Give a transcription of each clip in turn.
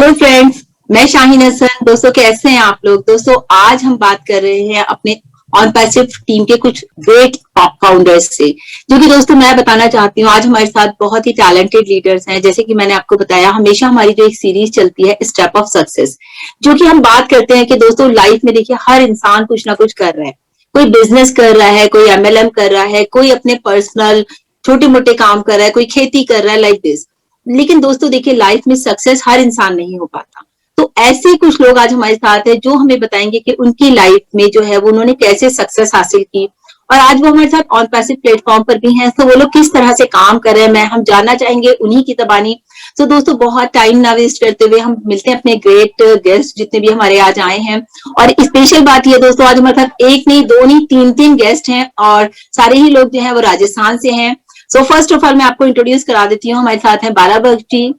Hello friends, मैं शाहीन हसन। दोस्तों कैसे हैं आप लोग? दोस्तों आज हम बात कर रहे हैं अपने ऑन पैसिव टीम के कुछ ग्रेट फाउंडर्स से, जो कि दोस्तों मैं बताना चाहती हूँ आज हमारे साथ बहुत ही टैलेंटेड लीडर्स हैं। जैसे कि मैंने आपको बताया, हमेशा हमारी जो एक सीरीज चलती है स्टेप ऑफ सक्सेस, जो कि हम बात करते हैं कि दोस्तों लाइफ में देखिए हर इंसान कुछ ना कुछ कर रहा है। कोई बिजनेस कर रहा है, कोई एमएलएम कर रहा है, कोई अपने पर्सनल छोटे मोटे काम कर रहा है, कोई खेती कर रहा है, लाइक दिस। लेकिन दोस्तों देखिए लाइफ में सक्सेस हर इंसान नहीं हो पाता। तो ऐसे कुछ लोग आज हमारे साथ हैं जो हमें बताएंगे कि उनकी लाइफ में जो है वो उन्होंने कैसे सक्सेस हासिल की, और आज वो हमारे साथ ऑन पैसिव प्लेटफॉर्म पर भी हैं। तो वो लोग किस तरह से काम कर रहे हैं, मैं हम जानना चाहेंगे उन्हीं की जबानी। तो दोस्तों बहुत टाइम ना वेस्ट करते हुए हम मिलते हैं अपने ग्रेट गेस्ट जितने भी हमारे आज आए हैं। और स्पेशल बात ये दोस्तों, आज हमारे साथ एक नहीं, दो नहीं, तीन तीन गेस्ट हैं और सारे ही लोग जो है वो राजस्थान से हैं। सो फर्स्ट ऑफ ऑल मैं आपको इंट्रोड्यूस करा देती हूँ। हमारे साथ हैं बाला बख्श जी,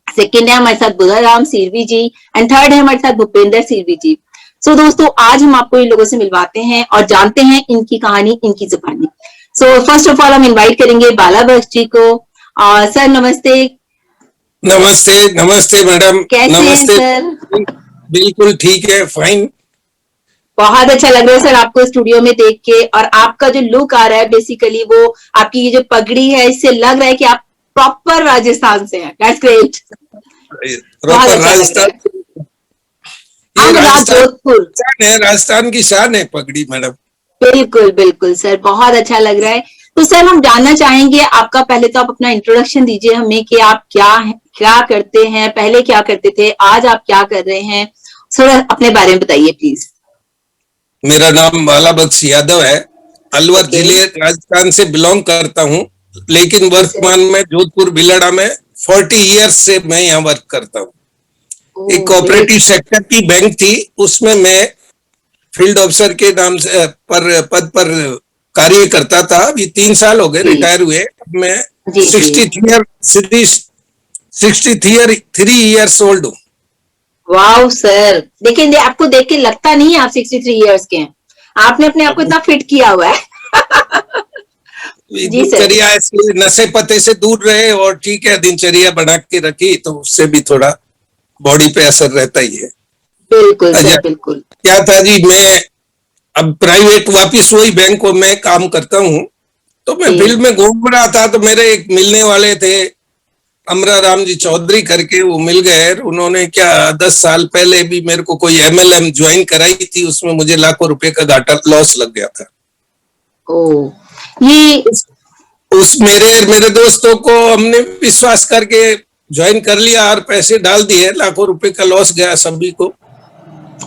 सेकेंड है हमारे साथ बुधाराम सिरवी जी, एंड थर्ड है हमारे साथ भूपेंद्र सिरवी जी। सो दोस्तों आज हम आपको इन लोगों से मिलवाते हैं और जानते हैं इनकी कहानी, इनकी जुबानी। सो फर्स्ट ऑफ ऑल हम इनवाइट करेंगे बाला बख्श जी को। सर नमस्ते। नमस्ते। नमस्ते मैडम। कैसे नमस्ते हैं सर? बिल्कुल ठीक है, फाइन। बहुत अच्छा लग रहा है सर आपको स्टूडियो में देख के, और आपका जो लुक आ रहा है बेसिकली वो आपकी ये जो पगड़ी है, इससे लग रहा है कि आप प्रॉपर राजस्थान से हैं। That's great. प्रॉपर राजस्थान। ये जोधपुर है, राजस्थान की शान है पगड़ी मैडम। बिल्कुल बिल्कुल सर, बहुत अच्छा लग रहा है। तो सर हम जानना चाहेंगे आपका, पहले तो आप अपना इंट्रोडक्शन दीजिए हमें कि आप क्या करते हैं, पहले क्या करते थे, आज आप क्या कर रहे हैं। थोड़ा अपने बारे में बताइए प्लीज। मेरा नाम बाला बख्श यादव है। अलवर जिले राजस्थान से बिलोंग करता हूँ, लेकिन वर्तमान में जोधपुर बिलड़ा में 40 इयर्स से मैं यहाँ वर्क करता हूँ। एक कोऑपरेटिव सेक्टर की बैंक थी, उसमें मैं फील्ड ऑफिसर के नाम से पद पर कार्य करता था। अभी 3 साल हो गए रिटायर हुए। मैं 63 इयर्स ओल्ड हूँ। वाओ सर, देखिए आपको देख के लगता नहीं है आप 63 इयर्स के हैं। आपने अपने आप को इतना फिट किया हुआ है। दिनचर्या ऐसे नशे पते से दूर रहे और ठीक है, दिनचर्या बना के रखी तो उससे भी थोड़ा बॉडी पे असर रहता ही है। बिल्कुल सर, बिल्कुल। क्या था जी, मैं अब प्राइवेट वापिस वही बैंक में काम करता हूँ, तो मैं फील्ड में घूम रहा था तो मेरे एक मिलने वाले थे अमरा राम जी चौधरी करके, वो मिल गए। उन्होंने क्या 10 साल पहले भी मेरे को कोई एमएलएम ज्वाइन कराई थी, उसमें मुझे लाखों रुपए का घाटा लॉस लग गया था। ये उस मेरे दोस्तों को हमने विश्वास करके ज्वाइन कर लिया और पैसे डाल दिए, लाखों रुपए का लॉस गया सभी को।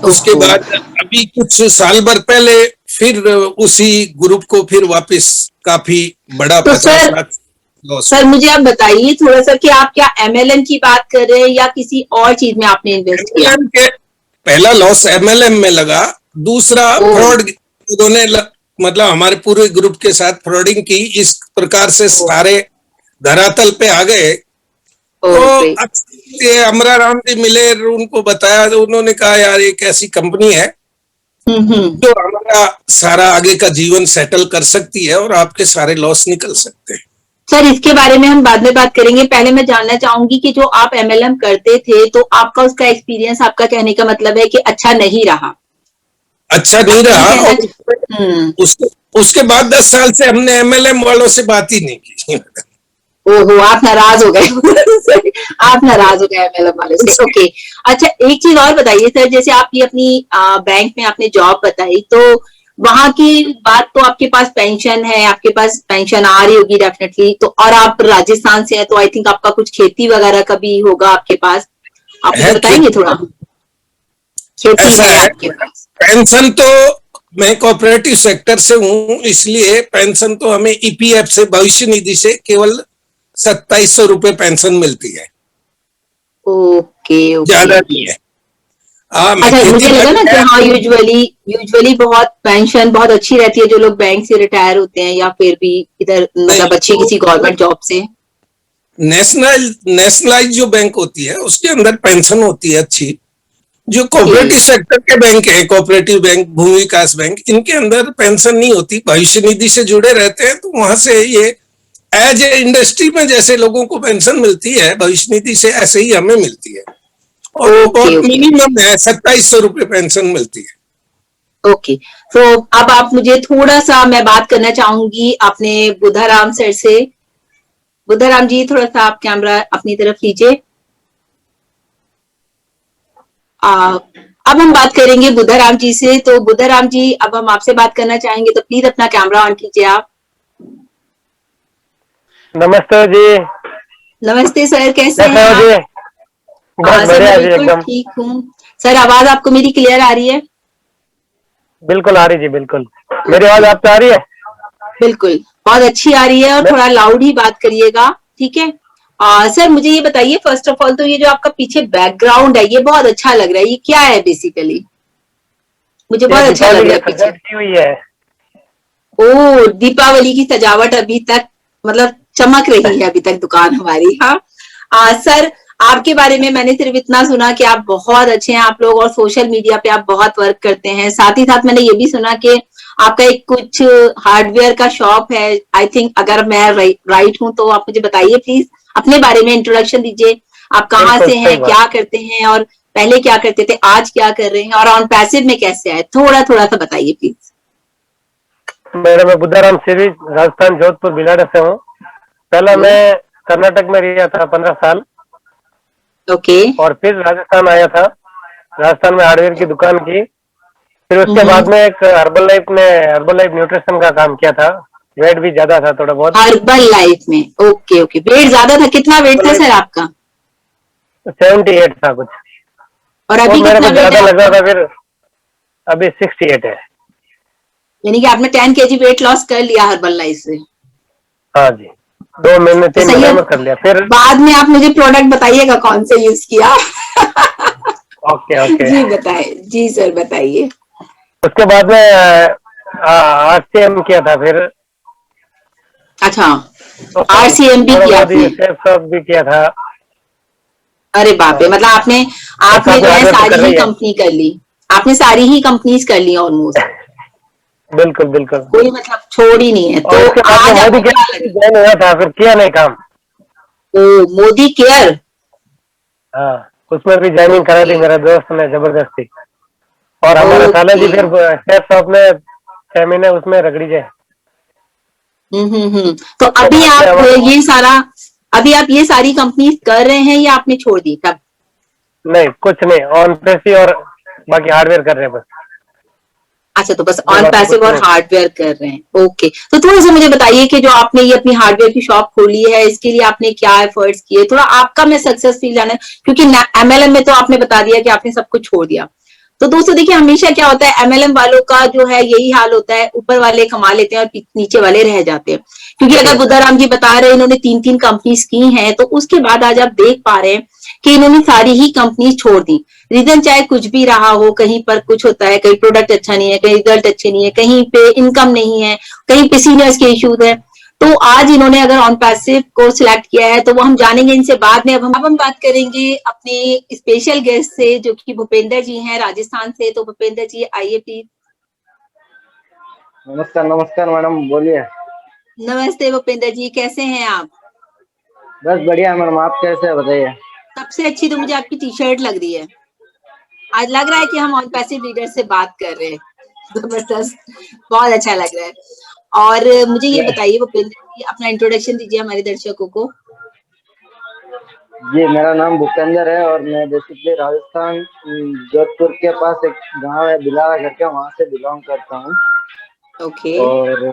उसके बाद अभी कुछ साल भर पहले फिर उसी ग्रुप को फिर वापस काफी बड़ा 50 लाख लॉस। सर मुझे आप बताइए थोड़ा सा कि आप क्या एमएलएम की बात कर रहे हैं या किसी और चीज में आपने इन्वेस्ट किया? पहला लॉस एमएलएम में लगा, दूसरा फ्रॉड। उन्होंने मतलब हमारे पूरे ग्रुप के साथ फ्रॉडिंग की, इस प्रकार से सारे धरातल पे आ गए। तो अमरा राम जी मिले, उनको बताया तो उन्होंने कहा यार एक ऐसी कंपनी है जो हमारा सारा आगे का जीवन सेटल कर सकती है और आपके सारे लॉस निकल सकते हैं। सर इसके बारे में हम बाद में बात करेंगे। पहले मैं जानना चाहूंगी कि जो आप एमएलएम करते थे तो आपका उसका एक्सपीरियंस, आपका कहने का मतलब है कि अच्छा नहीं रहा? अच्छा नहीं रहा। उसके बाद 10 साल से हमने एमएलएम वालों से बात ही नहीं की। ओहो, आप नाराज हो गए। आप नाराज हो गए एमएलएम वाले से। ओके, अच्छा एक चीज और बताइए सर, जैसे आप ये अपनी बैंक में आपने जॉब बताई, तो वहां की बात तो आपके पास पेंशन है, आपके पास पेंशन आ रही होगी डेफिनेटली, तो और आप राजस्थान से हैं तो आई थिंक आपका कुछ खेती वगैरह का भी होगा आपके पास। आप मुझे बताएंगे थोड़ा? खेती है आपके पास? पेंशन तो मैं कोऑपरेटिव सेक्टर से हूँ, इसलिए पेंशन तो हमें ईपीएफ से, भविष्य निधि से केवल 2700 रुपए पेंशन मिलती है। ओके, ज्यादा नहीं है। अच्छा, मुझे लगा ना कि हाँ यूजुअली बहुत पेंशन बहुत अच्छी रहती है जो लोग बैंक से रिटायर होते हैं या फिर भी इधर मतलब अच्छी किसी गवर्नमेंट जॉब से। नेशनलाइज जो बैंक होती है उसके अंदर पेंशन होती है अच्छी। जो कोऑपरेटिव सेक्टर के बैंक है, कोऑपरेटिव बैंक, भूमि विकास बैंक, इनके अंदर पेंशन नहीं होती, भविष्य निधि से जुड़े रहते हैं। तो वहां से ये एज ए इंडस्ट्री में जैसे लोगों को पेंशन मिलती है भविष्य निधि से, ऐसे ही हमें मिलती है। और ओके बहुत ओके मिनिमम है, 2700 रुपये पेंशन मिलती है। ओके। तो अब आप मुझे थोड़ा सा, मैं बात करना चाहूंगी अपने बुधाराम सर से। बुधाराम जी, थोड़ा सा आप कैमरा अपनी तरफ लीजिए। अब हम बात करेंगे बुधाराम जी से। तो बुधाराम जी, अब हम आपसे बात करना चाहेंगे, तो प्लीज अपना कैमरा ऑन कीजिए आप। नमस्ते जी। नमस्ते सर, कैसे कैसे हैं हो आप? जी? बस सर मैं बढ़िया जी बिल्कुल एकदम। ठीक हूँ। सर, आवाज आपको मेरी क्लियर आ रही है? बिल्कुल आ रही जी, बिल्कुल। मेरी आवाज ओके, आपको आ रही है? बिल्कुल बहुत अच्छी आ रही है, और मैं थोड़ा लाउड ही बात करिएगा, ठीक है? सर मुझे ये बताइए, फर्स्ट ऑफ ऑल तो ये जो आपका पीछे बैकग्राउंड है, ये बहुत अच्छा लग रहा है। ये क्या है बेसिकली? मुझे ये बहुत अच्छा दीपावली लग रहा की है पीछे। सजावट की हुई है। ओ, दीपावली की सजावट अभी तक मतलब चमक रही है अभी तक दुकान हमारी। हाँ। सर, आपके बारे में मैंने सिर्फ इतना सुना कि आप बहुत अच्छे हैं आप लोग, और सोशल मीडिया पे आप बहुत वर्क करते हैं। साथ ही साथ मैंने ये भी सुना कि आपका एक कुछ हार्डवेयर का शॉप है, आई थिंक। अगर मैं राइट हूं तो आप मुझे बताइए प्लीज, अपने बारे में इंट्रोडक्शन दीजिए। आप कहाँ बिल्कुल से सही हैं, बात। क्या करते हैं, और पहले क्या करते थे, आज क्या कर रहे हैं, और ऑन पैसिव में कैसे आए, थोड़ा थोड़ा सा बताइए प्लीज। मैं बुद्धाराम सिरी, राजस्थान जोधपुर भिलाड़ा से हूँ। पहला मैं कर्नाटक में रहा था 15 साल, ओके। और फिर राजस्थान आया था। राजस्थान में हार्डवेयर की दुकान की। फिर उसके बाद में एक हर्बल लाइफ न्यूट्रिशन का काम किया था। वेट भी ज्यादा था थोड़ा बहुत। हर्बल लाइफ में, ओके ओके। वेट ज्यादा था, कितना वेट हर्बल था लाइफ सर आपका? 78 था कुछ, और और अभी मेरा कितना कुछ वेट ज्यादा है लग रहा आपका? था। फिर अभी 68 है। यानी कि आपने 10 kg वेट लॉस कर लिया हर्बल लाइफ से। हाँ जी, 2 महीने तो 3 सही है। महीने में कर लिया फिर। बाद में आप मुझे प्रोडक्ट बताइएगा कौन से यूज किया। Okay okay. जी बताए, जी सर बताइए। उसके बाद में आरसीएम किया था फिर। अच्छा, और आरसीएम भी थोड़ा किया बहुत ही आपने? सेफ सब भी किया था। अरे बाप रे, हाँ, मतलब आपने और आपने साथ जो में है हार्डवेयर तो सारी कर ही रही है। कंपनी कर ली। आपने सारी ही कंपनीज कर ली ऑलमोस्ट, बिल्कुल बिल्कुल। कोई मतलब छोड़ ही नहीं है। और तो उसके बाद में आज मोदी आपको क्या के लगा? ज्वाइन हुआ था, फिर किया नहीं काम। ओ, मोदी केयर। हाँ, उसमें भी ज्वाइनिंग करा दी ओके मेरे दोस्त ने जबरदस्ती। और हमारे साला ओके। जी फिर सेफ शॉप में 6 महीने उसमें रगड़ी गए। तो उसके अभी बाद में आप हमारे, ये सारा, अभी आप ये सारी कंपनी कर रहे हैं या आपने छोड़ दी तब? नहीं कुछ नहीं, ऑन पेसी और बाकी हार्डवेयर कर रहे हैं बस। अच्छा, तो बस ये ऑन बाकी कुछ पैसिव और नहीं। हार्डवेयर कर रहे हैं, ओके। तो थोड़ा सा मुझे बताइए कि जो आपने ये अपनी हार्डवेयर की शॉप खोली है, इसके लिए आपने क्या एफर्ट्स किए, थोड़ा आपका मैं सक्सेस फील जाना है। क्योंकि एमएलएम में तो आपने बता दिया कि आपने सब कुछ छोड़ दिया। तो दोस्तों देखिए, हमेशा क्या होता है, एमएलएम वालों का जो है यही हाल होता है, ऊपर वाले कमा लेते हैं और नीचे वाले रह जाते हैं। क्योंकि अगर बुद्धाराम जी बता रहे हैं इन्होंने 3-3 कंपनीज की हैं, तो उसके बाद आज आप देख पा रहे हैं कि इन्होंने सारी ही कंपनीज छोड़ दी। रीजन चाहे कुछ भी रहा हो, कहीं पर कुछ होता है, कहीं प्रोडक्ट अच्छा नहीं है, कहीं रिजल्ट अच्छे नहीं है, कहीं पे इनकम नहीं है, कहीं पे सीनियर्स के इश्यूज है। तो आज इन्होंने अगर ऑन पैसिव को सिलेक्ट किया है, तो वो हम जानेंगे इनसे बाद में। अब हम बात करेंगे अपने स्पेशल गेस्ट से, जो कि भूपेंद्र जी हैं राजस्थान से। तो भूपेंद्र जी आइए प्लीज। नमस्कार नमस्कार मैडम, बोलिए। नमस्ते भूपेंद्र जी, कैसे हैं आप? बस बढ़िया मैडम, आप कैसे हैं बताइए। सबसे अच्छी तो मुझे आपकी टी शर्ट लग रही है। आज लग रहा है कि हम ऑन पैसिव लीडर से बात कर रहे हैं। जबरदस्त, बहुत अच्छा लग रहा है। और मुझे ये बताइए भूपेंद्र जी, अपना इंट्रोडक्शन दीजिए हमारे दर्शकों को। जी, मेरा नाम भूपेंद्र है और मैं बेसिकली राजस्थान जोधपुर के पास एक गांव है बिलारा करके, वहां से बिलोंग करता हूँ। ओके। और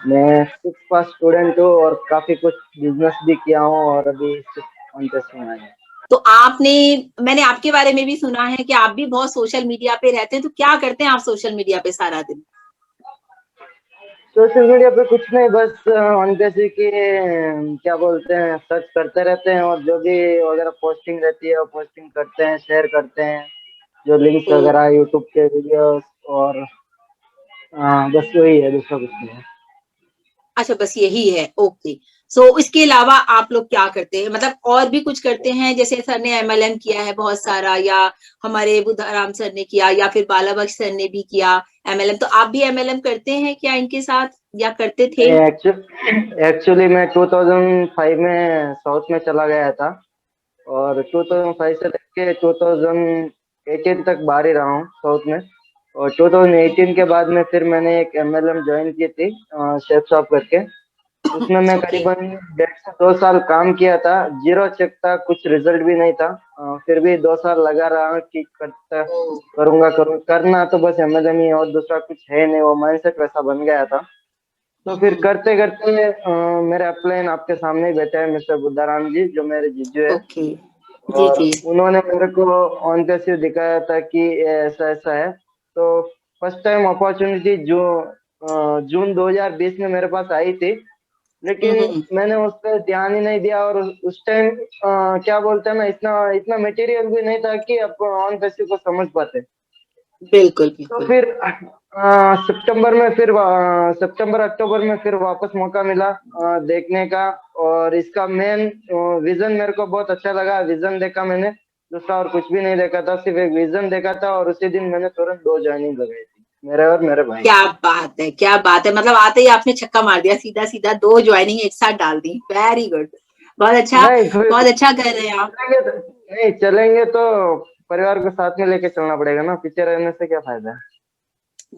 मैं 6th पास स्टूडेंट हूँ और काफी कुछ बिजनेस भी किया हूँ, और अभी इंटरेस्टिंग आया है। तो आपने, मैंने आपके बारे में भी सुना है कि आप भी बहुत सोशल मीडिया पे रहते हैं। तो क्या करते हैं आप सोशल मीडिया पे सारा दिन? सोशल मीडिया पे कुछ नहीं, बस जैसे कि क्या बोलते हैं, सर्च करते रहते हैं, और जो भी वगैरह पोस्टिंग रहती है वो पोस्टिंग करते हैं, शेयर करते हैं, जो लिंक्स तो वगैरह यूट्यूब के वीडियोस। और हाँ, बस वही है, दूसरा कुछ नहीं है। अच्छा, बस यही है, ओके। सो इसके अलावा आप लोग क्या करते हैं, मतलब और भी कुछ करते हैं? जैसे सर ने एमएलएम किया है बहुत सारा, या हमारे बुधाराम सर ने किया, या फिर बाला बख्श सर ने भी किया एमएलएम। तो आप भी एमएलएम करते हैं क्या इनके साथ, या करते थे? नहीं, एक्चुअली मैं 2005 में साउथ में चला गया था, और 2005 से लेके 2018 तक बाहर ही रहा हूँ साउथ में। और 2018 के बाद में फिर मैंने एक MLM ज्वाइन की थी, शेफ शॉप करके। उसमें मैं ओके। करीबन 1.5 से 2 साल काम किया था, जीरो चेक था, कुछ रिजल्ट भी नहीं था। फिर भी 2 साल लगा रहा कि करता करना तो बस MLM ही है और दूसरा कुछ है नहीं, वो माइंडसेट वैसा बन गया था। तो फिर करते करते मेरे अपलाइन आपके सामने ही बैठे हैं मिस्टर बुद्धाराम जी, जो मेरे जीजू है। ओके। जी और जी। उन्होंने मेरे को ऑन पैसिव दिखाया था कि ये ऐसा ऐसा है। तो फर्स्ट टाइम अपॉर्चुनिटी जो जून 2020 में मेरे पास आई थी, लेकिन हम्म। मैंने उस पर ध्यान ही नहीं दिया। और उस टाइम क्या बोलते हैं ना, इतना इतना मटेरियल भी नहीं था कि आप ऑन पैसिव को समझ पाते। बिल्कुल तो बिल्कुल। फिर सितंबर में फिर सितंबर अक्टूबर में फिर वापस मौका मिला देखने का। और इसका मेन विजन मेरे को बहुत अच्छा लगा। विजन देखा मैंने, दूसरा और कुछ भी नहीं देखा था, सिर्फ एक विजन देखा था। और उसी दिन मैंने तुरंत 2 ज्वाइनिंग लगाई थी, मेरे और मेरे भाई क्या की। बात है, क्या बात है, मतलब आते ही आपने छक्का मार दिया, सीधा सीधा 2 ज्वाइनिंग एक साथ डाल दी। Very good. बहुत अच्छा। नहीं फिर बहुत अच्छा कर रहे हैं आप। चलेंगे तो परिवार को साथ में लेके चलना पड़ेगा ना, पीछे रहने से क्या फायदा है।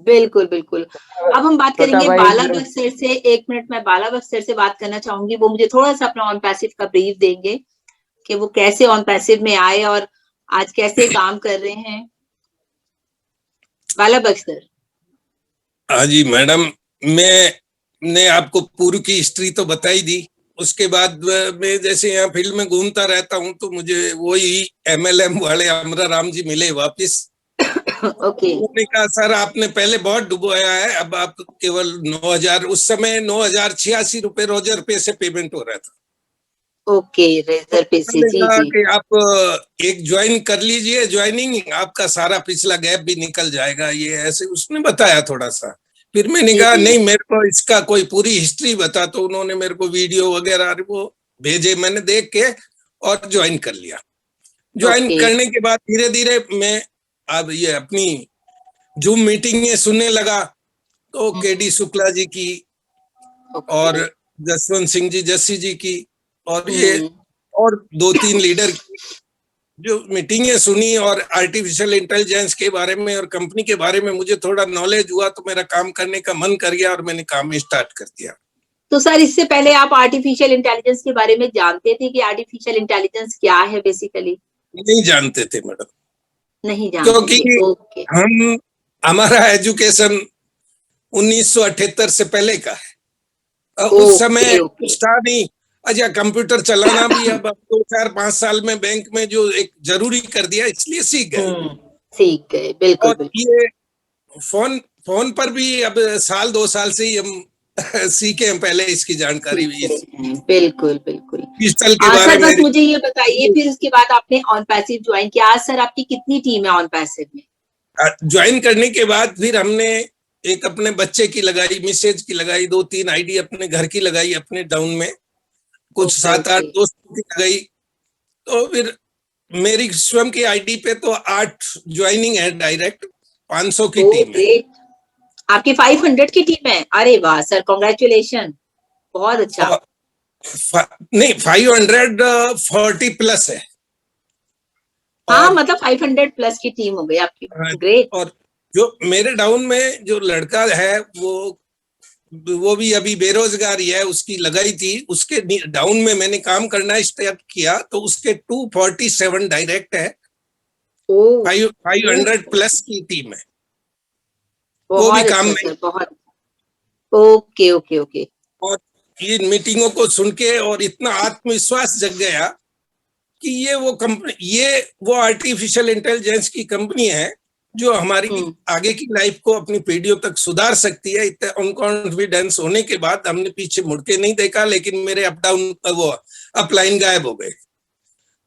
बिल्कुल बिल्कुल। अब हम बात छोटा करेंगे भाई बाला बक्सर से। 1 मिनट मैं बाला बक्सर से बात करना चाहूंगी, वो मुझे थोड़ा सा अपना ऑन पैसिव का ब्रीफ देंगे कि वो कैसे ऑन पैसिव में आए और आज कैसे काम कर रहे हैं। बाला बक्सर। हाँ जी मैडम, मैंने आपको पूर्व की हिस्ट्री तो बताई दी। उसके बाद मैं जैसे यहाँ फील्ड में घूमता रहता हूँ तो मुझे वही MLM वाले अमरा राम जी मिले वापस। ओके। उन्होंने कहा सर आपने पहले बहुत डुबोया है, अब आप केवल 9,000, उस समय 9,086 रुपए रोजर पे से पेमेंट हो रहा था। ओके, तो रेजर पे से। उन्होंने जी कहा जी। कि आप एक ज्वाइन कर लीजिए, ज्वाइनिंग आपका सारा पिछला गैप भी निकल जाएगा, ये ऐसे उसने बताया थोड़ा सा। फिर मैंने जी कहा जी। नहीं, मेरे को इसका कोई पूरी हिस्ट्री बता। तो उन्होंने मेरे को वीडियो वगैरह वो भेजे, मैंने देख के और ज्वाइन कर लिया। Join okay. करने के बाद धीरे धीरे मैं अब ये अपनी जूम मीटिंग सुनने लगा। तो KD शुक्ला जी की और ओके। जसवंत सिंह जी जस्सी जी की और ये हम्म। और 2-3 लीडर की जो मीटिंगें सुनी और आर्टिफिशियल इंटेलिजेंस के बारे में और कंपनी के बारे में मुझे थोड़ा नॉलेज हुआ, तो मेरा काम करने का मन कर गया और मैंने काम स्टार्ट कर दिया। तो सर, इससे पहले आप आर्टिफिशियल इंटेलिजेंस के बारे में जानते थे कि आर्टिफिशियल इंटेलिजेंस क्या है बेसिकली? नहीं जानते थे मैडम, नहीं जानते क्योंकि थे। ओके। हमारा एजुकेशन 1978 से पहले का है। उस समय ओके। ओके। कुछ था नहीं। अच्छा, कंप्यूटर चलाना भी अब 2-4-5 साल में बैंक में जो एक जरूरी कर दिया, इसलिए सीख गए। सीख गए। बिल्कुल और बिल्कुल। ये फोन फोन पर भी अब 1-2 साल से ही हम सीखे हैं, पहले इसकी जानकारी भी, सीखते इस हैं। बिल्कुल बिल्कुल। डिजिटल के बारे सर, में। बस मुझे ये बताइए, फिर उसके बाद आपने ऑन पैसिव ज्वाइन किया। आज सर आपकी कितनी टीम है ऑन पैसिव में? ज्वाइन करने के बाद फिर हमने एक अपने बच्चे की लगाई, मिसेज की लगाई, 2-3 आईडी अपने घर की लगाई, अपने टाउन में कुछ ओके 7-8 ओके। दोस्तों की लगाई। तो फिर मेरी स्वयं की आईडी पे तो 8 ज्वाइनिंग है डायरेक्ट, 500 की ओ टीम है। ग्रेट। आपकी 500 की टीम है? अरे वाह सर, कॉन्ग्रेचुलेशन। बहुत अच्छा। और नहीं, 540 प्लस है। हाँ, और मतलब 500 प्लस की टीम हो गई आपकी। हाँ, ग्रेट। और जो मेरे डाउन में जो लड़का है वो भी अभी बेरोजगार ही है, उसकी लगाई थी। उसके डाउन में मैंने काम करना स्टार्ट किया तो उसके 247 डायरेक्ट है। ओ 500 प्लस की टीम है, वो भी बहुत काम अच्छा में। सर, बहुत। Okay okay okay. और इन मीटिंगों को सुन के और इतना आत्मविश्वास जग गया कि ये वो आर्टिफिशियल इंटेलिजेंस की कंपनी है जो हमारी आगे की लाइफ को अपनी पीढ़ियों तक सुधार सकती है। इतना अनकॉन्फिडेंस होने के बाद हमने पीछे मुड़ के नहीं देखा, लेकिन मेरे अप डाउन वो अपलाइन गायब हो गए।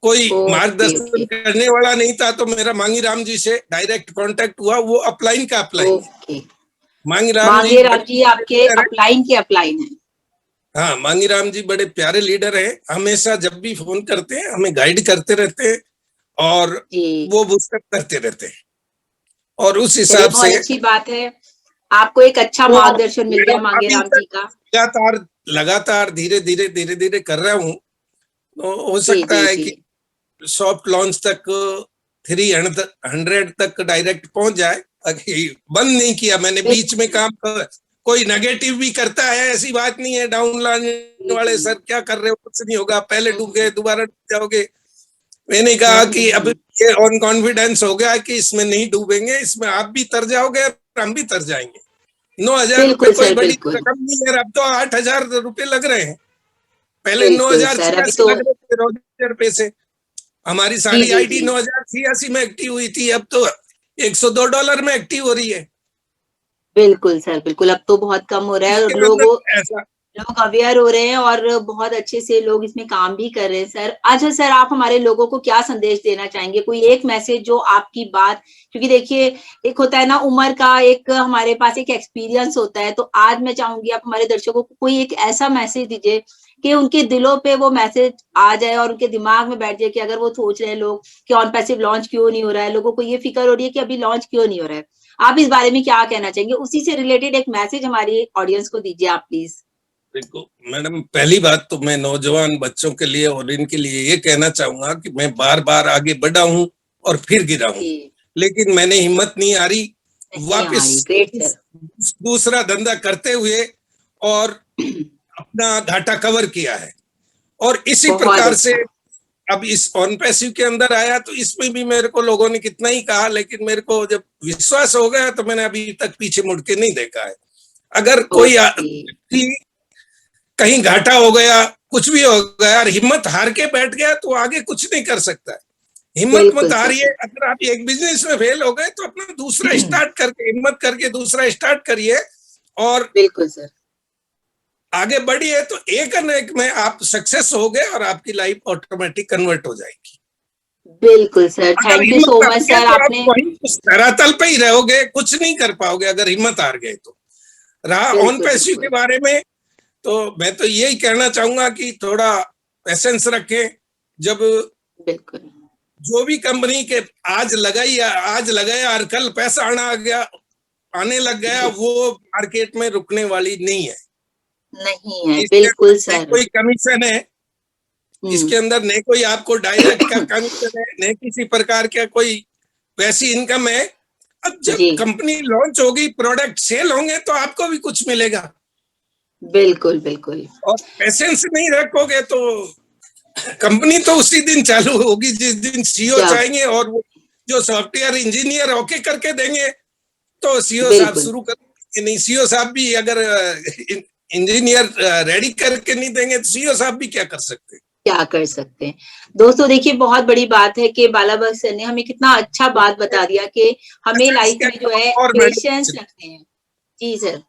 कोई ओके मार्गदर्शन ओके करने वाला नहीं था, तो मेरा मांगी राम जी से डायरेक्ट कांटेक्ट हुआ। वो अपलाइन का अपलाइन है। ओके। मांगी राम जी मांगे राम बड़े जी आपके लीडर है। अपलाइन के अपलाइन है। हाँ, मांगी राम जी बड़े प्यारे लीडर हैं, हमेशा जब भी फोन करते हैं हमें गाइड करते रहते हैं और जी। वो बुस्टअप करते रहते हैं। और उस चलिए, हिसाब बहुत से अच्छी बात है। आपको एक अच्छा तो मार्गदर्शन मिल गया मैडम मांगे अभी राम तक जी का। लगातार लगातार धीरे धीरे कर रहा हूँ। तो हो जी सकता जी है जी। कि सॉफ्ट लॉन्च तक 300 तक डायरेक्ट पहुंच जाए। बंद नहीं किया मैंने बीच में काम। कोई नेगेटिव भी करता है, ऐसी बात नहीं है। डाउन लाने वाले सर क्या कर रहे हो, कुछ नहीं होगा, पहले डूब गए दोबारा डूब जाओगे। मैंने कहा कि अब ये ऑन कॉन्फिडेंस हो गया कि इसमें नहीं डूबेंगे, इसमें आप भी तर जाओगे और हम भी तर जाएंगे। 9,000 रुपए कोई बड़ी रकम नहीं है, अब तो 8,000 रुपए लग रहे हैं। पहले 9,086 लग रहे थे रोजर पे से। हमारी सारी आईडी 9,086 में एक्टिव हुई थी, अब तो $102 में एक्टिव हो रही है। बिल्कुल सर, बिल्कुल। अब तो बहुत कम हो रहा है और लोग अवेयर हो रहे हैं और बहुत अच्छे से लोग इसमें काम भी कर रहे हैं सर। अच्छा सर, आप हमारे लोगों को क्या संदेश देना चाहेंगे? कोई एक मैसेज जो आपकी बात, क्योंकि देखिए एक होता है ना उम्र का, एक हमारे पास एक एक्सपीरियंस होता है, तो आज मैं चाहूंगी आप हमारे दर्शकों को कोई एक ऐसा मैसेज दीजिए कि उनके दिलों पे वो मैसेज आ जाए और उनके दिमाग में बैठ जाए कि अगर वो सोच रहे हैं लोग कि ऑन पैसिव लॉन्च क्यों नहीं हो रहा है, लोगों को ये फिक्र हो रही है कि अभी लॉन्च क्यों नहीं हो रहा है, आप इस बारे में क्या कहना चाहेंगे? उसी से रिलेटेड एक मैसेज हमारी ऑडियंस को दीजिए आप प्लीज। देखो मैडम, पहली बात तो मैं नौजवान बच्चों के लिए और इनके लिए ये कहना चाहूंगा कि मैं बार बार आगे बढ़ा हूं और फिर गिरा हूं, लेकिन मैंने हिम्मत नहीं हारी, वापस दूसरा धंधा करते हुए और अपना घाटा कवर किया है। और इसी प्रकार से अब इस ऑन पैसिव के अंदर आया, तो इसमें भी मेरे को लोगों ने कितना ही कहा, लेकिन मेरे को जब विश्वास हो गया तो मैंने अभी तक पीछे मुड़ के नहीं देखा है। अगर कोई कहीं घाटा हो गया, कुछ भी हो गया और हिम्मत हार के बैठ गया तो आगे कुछ नहीं कर सकता है। हिम्मत मत हारिए। अगर आप एक बिजनेस में फेल हो गए तो अपना दूसरा स्टार्ट करके, हिम्मत करके दूसरा स्टार्ट करिए और बिल्कुल सर आगे बढ़िए, तो एक न एक में आप सक्सेस हो गए और आपकी लाइफ ऑटोमेटिक कन्वर्ट हो जाएगी। बिल्कुल sir, thank you so much sir. आपने धरातल पे ही रहोगे, कुछ नहीं कर पाओगे अगर हिम्मत हार गए तो। रहा ऑन पैसिव के बारे में, तो मैं तो यही कहना चाहूंगा कि थोड़ा पेशेंस रखें। जब बिल्कुल जो भी कंपनी के आज लगाया और कल पैसा आने लग गया, वो मार्केट में रुकने वाली नहीं है। बिल्कुल सर। कोई कमीशन है इसके अंदर, नहीं कोई आपको डायरेक्ट का कमीशन है, नहीं किसी प्रकार का कोई वैसी इनकम है। अब जब कंपनी लॉन्च होगी, प्रोडक्ट सेल होंगे, तो आपको भी कुछ मिलेगा। बिल्कुल बिल्कुल। और पेशेंस नहीं रखोगे तो कंपनी तो उसी दिन चालू होगी जिस दिन सीईओ चाहेंगे, और वो जो सॉफ्टवेयर इंजीनियर ओके करके देंगे तो सीईओ साहब शुरू करेंगे। नहीं, सीईओ साहब भी अगर इंजीनियर रेडी करके नहीं देंगे तो सीईओ साहब भी क्या कर सकते हैं? दोस्तों देखिए, बहुत बड़ी बात है कि बालाबख्श सर ने हमें कितना अच्छा बात बता दिया कि हमें लाइफ में जो है पेशेंस रखते हैं। जी सर,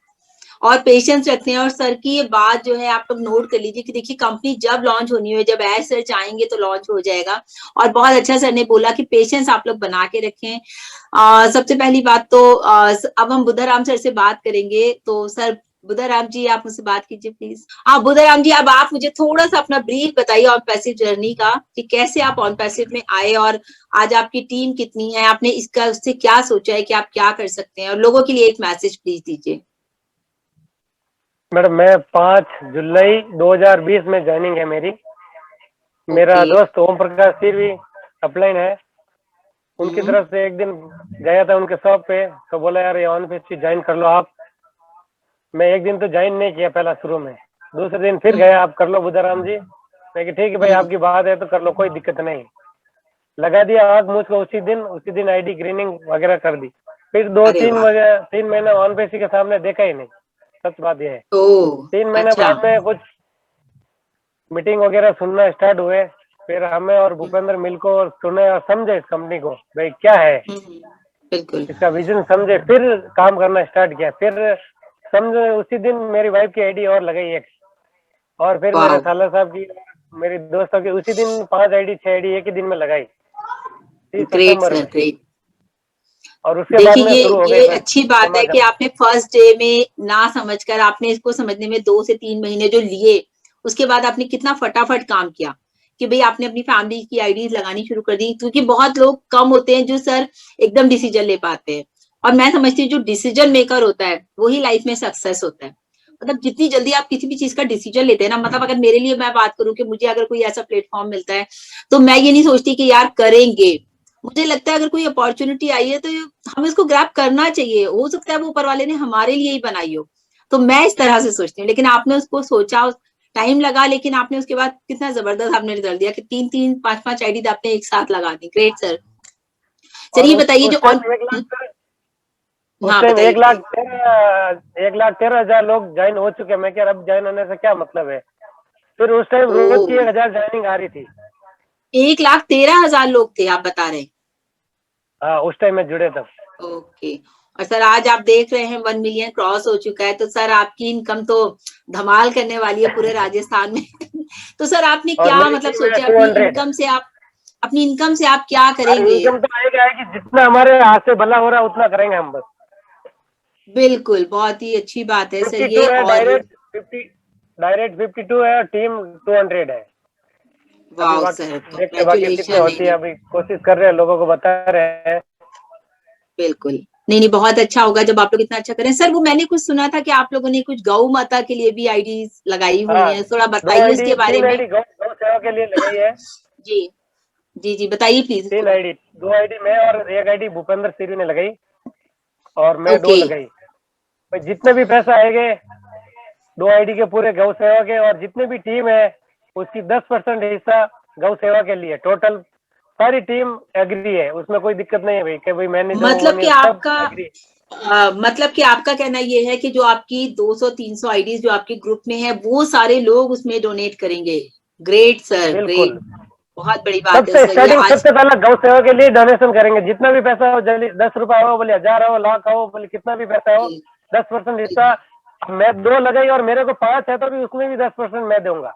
और पेशेंस रखते हैं। और सर की ये बात जो है आप लोग नोट कर लीजिए कि देखिए कंपनी जब लॉन्च होनी हो, जब एज सर चाहेंगे तो लॉन्च हो जाएगा। और बहुत अच्छा सर ने बोला कि पेशेंस आप लोग बना के रखें। सबसे पहली बात तो अब हम बुद्धाराम सर से बात करेंगे। तो सर बुद्धाराम जी, आप मुझसे बात कीजिए प्लीज। हाँ बुद्धाराम जी, अब आप मुझे थोड़ा सा अपना ब्रीफ बताइए ऑन पैसिव जर्नी का, कि कैसे आप ऑन पैसिव में आए और आज आपकी टीम कितनी है, आपने इसका उससे क्या सोचा है कि आप क्या कर सकते हैं, और लोगों के लिए एक मैसेज प्लीज दीजिए। मैडम, मैं 5 जुलाई 2020 में ज्वाइनिंग है मेरी। मेरा दोस्त ओम प्रकाश सिरवी अपलाइन है, उनकी तरफ से एक दिन गया था उनके शॉप पे, तो बोला यार ये ऑन पैसिव ज्वाइन कर लो आप। मैं एक दिन तो ज्वाइन नहीं किया पहला शुरू में, दूसरे दिन फिर गया, आप कर लो बुद्धाराम जी। मैं कि ठीक है भाई, आपकी बात है तो कर लो, कोई दिक्कत नहीं। लगा दिया आग मुझको उसी दिन आईडी ग्रीनिंग वगैरह कर दी। फिर 3 महीने ऑन पैसिव के सामने देखा ही नहीं, सच बात यह है। 3 महीने बाद में कुछ मीटिंग वगैरह सुनना स्टार्ट हुए, फिर हमें और भूपेंद्र मिल को सुने और समझे इस कंपनी को भाई क्या है, इसका विजन समझे, फिर काम करना स्टार्ट किया। फिर समझो उसी दिन मेरी वाइफ की आईडी और लगाई एक, और फिर मेरे साला साहब की, मेरी दोस्तों की, उसी दिन 5 आईडी 6 आईडी एक ही दिन में लगाई। और उसके बाद में शुरू हो गई। ये अच्छी बात है कि आपने फर्स्ट डे में ना समझकर आपने इसको समझने में 2 से 3 महीने जो लिए, उसके बाद आपने कितना फटाफट काम किया कि भाई आपने अपनी फैमिली की आईडीज लगानी शुरू कर दी। क्योंकि बहुत लोग कम होते हैं जो सर एकदम डिसीजन ले पाते हैं, और मैं समझती हूँ जो डिसीजन मेकर होता है वही लाइफ में सक्सेस होता है। मतलब जितनी जल्दी आप किसी भी चीज का डिसीजन लेते हैं ना, मतलब अगर मेरे लिए मैं बात करूं कि मुझे अगर कोई ऐसा प्लेटफॉर्म मिलता है तो मैं ये नहीं सोचती कि यार करेंगे। मुझे लगता है अगर कोई अपॉर्चुनिटी आई है तो हमें उसको ग्रैब करना चाहिए। हो सकता है वो ऊपर वाले ने हमारे लिए ही बनाई हो। तो मैं इस तरह से सोचती हूँ। लेकिन आपने उसको सोचा, टाइम लगा, लेकिन आपने उसके बाद कितना जबरदस्त आपने रिजल्ट दिया कि 3-3, 5-5 आईडी आपने एक साथ लगा दी। Great sir. और चलिए बताइए जो उस ऑन। टाइम 1,13,000 उस हाँ टाइम बताइए बताइए। 1,13,000 लोग ज्वाइन हो चुके हैं। मैं क्या, अब ज्वाइन होने से क्या मतलब है। फिर उस टाइम ओ, रोज की 1,000 ज्वाइनिंग आ रही थी। 1,13,000 लोग थे आप बता रहे हैं? हाँ, उस टाइम में जुड़े तब। ओके। और सर आज आप देख रहे हैं 1 मिलियन क्रॉस हो चुका है, तो सर आपकी इनकम तो धमाल करने वाली है पूरे राजस्थान में। तो सर आपने और क्या मेरी मतलब टीम है सोचा टू 100। अपनी इनकम से आप क्या और करेंगे? इनकम तो आएगा है कि जितना हमारे हाथ से भला हो रहा है उतना करेंगे हम बस। बिल्कुल, बहुत ही अच्छी बात है सर 52 ये। है और डायरेक्ट 52 है और टीम 200 है। अभी वाह वक्त सर, देखते हैं बाकी कितने कांग्रेचुलेशन। नहीं होती है। नहीं, अभी कोशिश कर रहे हैं, लोगों को बता रहे हैं। बिल्कुल। नहीं नहीं, बहुत अच्छा होगा जब आप लोग इतना अच्छा करें। सर वो मैंने कुछ सुना था कि आप लोगों ने कुछ गौ माता के लिए भी आईडी लगाई हुई हाँ, है, थोड़ा दो बताइए आईडी उसके बारे 3 में। आईडी गौ सेवा के लिए लगाई है। जी जी जी, बताइए प्लीज उसके 3 बारे आईडी, 2 आईडी मैं और 1 आईडी भूपेंद्र सिरी ने लगाई। और में। मैं 2 ओके। लगाई। भाई जितने भी पैसा आएंगे 2 आईडी के पूरे गौ सेवा के, और जितने भी टीम है उसकी 10% हिस्सा गौ सेवा के लिए। टोटल सारी टीम एग्री है, उसमें कोई दिक्कत नहीं है भाई कि भाई मैं नहीं दूंगा वो मतलब कि नहीं, सब आपका एग्री। मतलब कि आपका कहना ये है कि जो आपकी 200-300 आईडीज जो आपके ग्रुप में है वो सारे लोग उसमें डोनेट करेंगे। Great sir, great. बिल्कुल। बहुत बड़ी बात है सबसे सर ये स्टार्टिंग आज। सबसे पहले गौ सेवा के लिए डोनेशन करेंगे। जितना भी पैसा हो, जल्दी 10 रुपया हो बोले 1,000 हो, लाख हो बोले, कितना भी पैसा हो, 10% हिस्सा। मैं 2 लगाई और मेरे को 5 है तो भी उसमें भी 10% मैं दूंगा।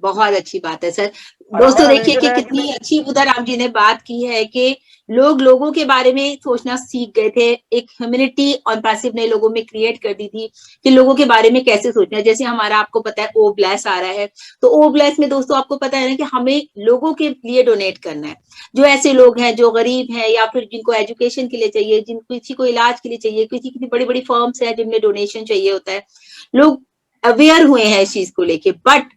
बहुत अच्छी बात है सर। और दोस्तों हमारा देखिए विजन कि है कि कितनी भाई, अच्छी बुधाराम जी ने बात की है कि लोग लोगों के बारे में सोचना सीख गए थे। एक ह्यूमैनिटी और पैसिव ने लोगों में क्रिएट कर दी थी कि लोगों के बारे में कैसे सोचना है। जैसे हमारा आपको पता है ओ ब्लेस आ रहा है, तो ओ ब्लेस में दोस्तों आपको पता है ना कि हमें लोगों के लिए डोनेट करना है। जो ऐसे लोग हैं जो गरीब हैं या फिर जिनको एजुकेशन के लिए चाहिए, जिनको किसी को इलाज के लिए चाहिए, किसी की बड़ी बड़ी फर्म्स है जिनमें डोनेशन चाहिए होता है, लोग अवेयर हुए हैं इस चीज को लेके। बट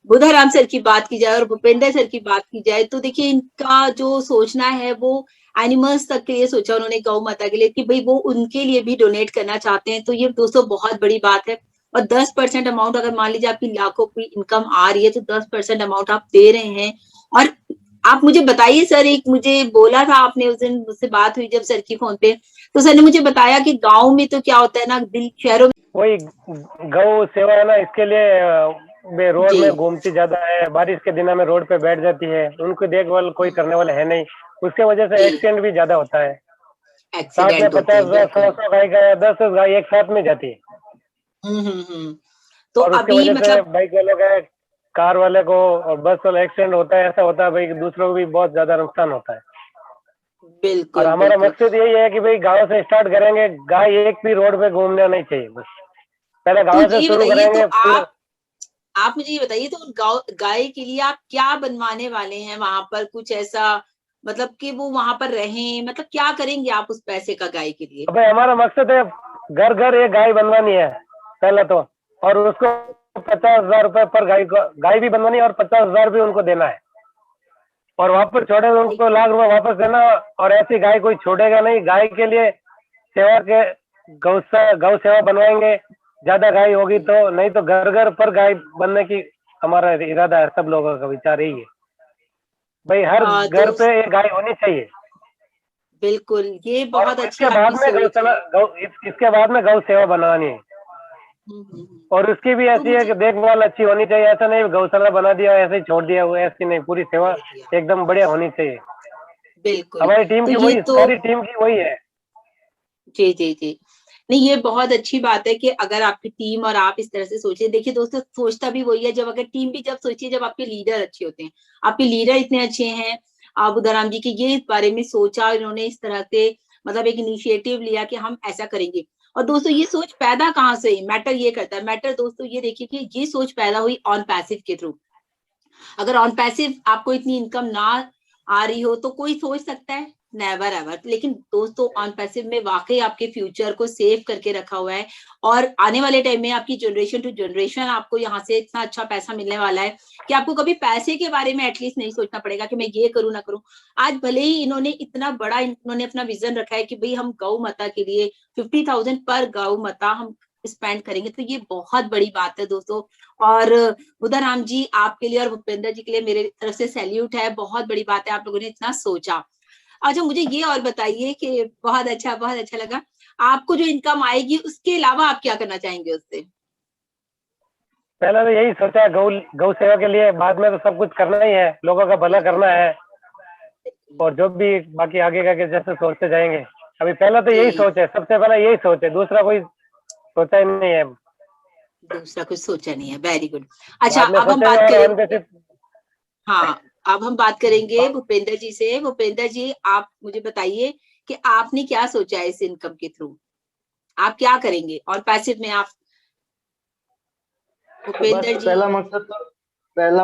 बुधाराम सर की बात की जाए और भूपेंद्र सर की बात की जाए तो देखिए इनका जो सोचना है वो एनिमल्स तक के लिए सोचा उन्होंने, गौ माता के लिए, कि भाई वो उनके लिए भी डोनेट करना चाहते हैं। तो ये दोस्तों बहुत बड़ी बात है। और 10% अमाउंट, अगर मान लीजिए आपकी लाखों की इनकम आ रही है तो 10% अमाउंट आप दे रहे हैं। और आप मुझे बताइए सर, एक मुझे बोला था आपने उस दिन, मुझसे बात हुई जब सर की फोन पे, तो सर ने मुझे बताया कि गाँव में तो क्या होता है ना, दिल शहरों में। वही गौ सेवा है ना, इसके लिए वे रोड जी, में घूमती ज्यादा है। बारिश के दिनों में रोड पे बैठ जाती है, उनकी देखभाल कोई करने वाला है नहीं। उसके वजह से जी, एक्सीडेंट भी ज्यादा होता है। साथ में एक्सीडेंट होते 50 हैं 100 बिल्कुल। 100 गाय का 10 गाय एक साथ में जाती है। हम्म। तो और उसकी अभी वजह से मतलब बाइक वाले का, कार वाले को और बस वाला एक्सीडेंट होता है। ऐसा होता है भाई, दूसरों को भी बहुत ज्यादा नुकसान होता है। और बिल्कुल हमारा बिल्कुल। मकसद यही है कि भाई गांव से स्टार्ट करेंगे। गाय एक भी रोड पे घूमना नहीं चाहिए, बस पहले तो गांव से ये शुरू बताइए, तो करेंगे फिर। आप मुझे ये बताइए, तो गाय के लिए आप क्या बनवाने वाले हैं वहां पर? कुछ ऐसा मतलब कि वो वहां पर रहें, मतलब क्या करेंगे आप उस पैसे का गाय के लिए? भाई हमारा मकसद है घर घर एक गाय बनवानी है पहले तो। और उसको 50,000 रुपए पर गाय को, गाय भी बनवानी है और 50,000 भी उनको देना है। और वापस छोड़े तो उनको लाख रुपए वापस देना। और ऐसी गाय कोई छोड़ेगा नहीं। गाय के लिए सेवा के गौ सेवा बनवाएंगे। ज्यादा गाय होगी तो, नहीं तो घर घर पर गाय बनने की हमारा इरादा है। सब लोगों का विचार यही है भाई, हर घर तो पे एक गाय होनी चाहिए। बिल्कुल, ये और बहुत अच्छी इसके बाद आपकी में सोच है। इसके बाद में गौ सेवा बनवानी है। हम्म। और उसकी भी तो ऐसी है मुझे कि देखभाल अच्छी होनी चाहिए। ऐसा नहीं गौशाला बना दिया ऐसे ही छोड़ दिया, वो ऐसी नहीं, पूरी सेवा छोड़ दिया, एकदम बढ़िया होनी चाहिए। बिल्कुल। हमारी टीम तो की ये वही, तो सारी टीम की वही है। जी जी जी, नहीं ये बहुत अच्छी बात है कि अगर आपकी टीम और आप इस तरह से सोचिए। देखिए दोस्तों, सोचता भी वही है, जब अगर टीम भी जब सोचिए जब आपके लीडर अच्छे होते हैं। आपके लीडर इतने अच्छे हैं बुधाराम जी की, ये इस बारे में सोचा, इन्होंने इस तरह से मतलब एक इनिशिएटिव लिया कि हम ऐसा करेंगे। और दोस्तों ये सोच पैदा कहाँ से हुई, मैटर ये करता है। मैटर दोस्तों ये देखिए कि ये सोच पैदा हुई ऑन पैसिव के थ्रू। अगर ऑन पैसिव आपको इतनी इनकम ना आ रही हो तो कोई सोच सकता है नेवर एवर। लेकिन दोस्तों ऑन पैसिव में वाकई आपके फ्यूचर को सेव करके रखा हुआ है, और आने वाले टाइम में आपकी जनरेशन टू जनरेशन आपको यहाँ से इतना अच्छा पैसा मिलने वाला है कि आपको कभी पैसे के बारे में एटलीस्ट नहीं सोचना पड़ेगा कि मैं ये करूँ ना करूँ। आज भले ही इन्होंने इतना बड़ा इन्होंने अपना विजन रखा है कि भाई हम गौ माता के लिए 50,000 पर गौ माता हम स्पेंड करेंगे, तो ये बहुत बड़ी बात है दोस्तों। और बुधाराम जी आपके लिए और भूपेंद्र जी के लिए मेरे तरफ से सैल्यूट है, बहुत बड़ी बात है आप लोगों ने इतना सोचा। अच्छा मुझे ये और बताइए कि बहुत अच्छा लगा। आपको जो इनकम आएगी उसके अलावा आप क्या करना चाहेंगे उससे? पहले तो यही सोचा है गौ सेवा के लिए, बाद में तो सब कुछ करना ही है, लोगों का भला करना है, और जो भी बाकी आगे का जैसे सोचते जाएंगे। अभी पहला तो यही सोच है, सबसे पहला यही सोच है, दूसरा कोई सोचा ही नहीं है, दूसरा कुछ सोचा नहीं है। Very good. अच्छा अब हम बात करें, हाँ अब हम बात करेंगे भूपेंद्र जी से। भूपेंद्र जी आप मुझे बताइए कि आपने क्या सोचा है इस इनकम के थ्रू, आप क्या करेंगे और पैसिव में आप? भूपेंद्र जी पहला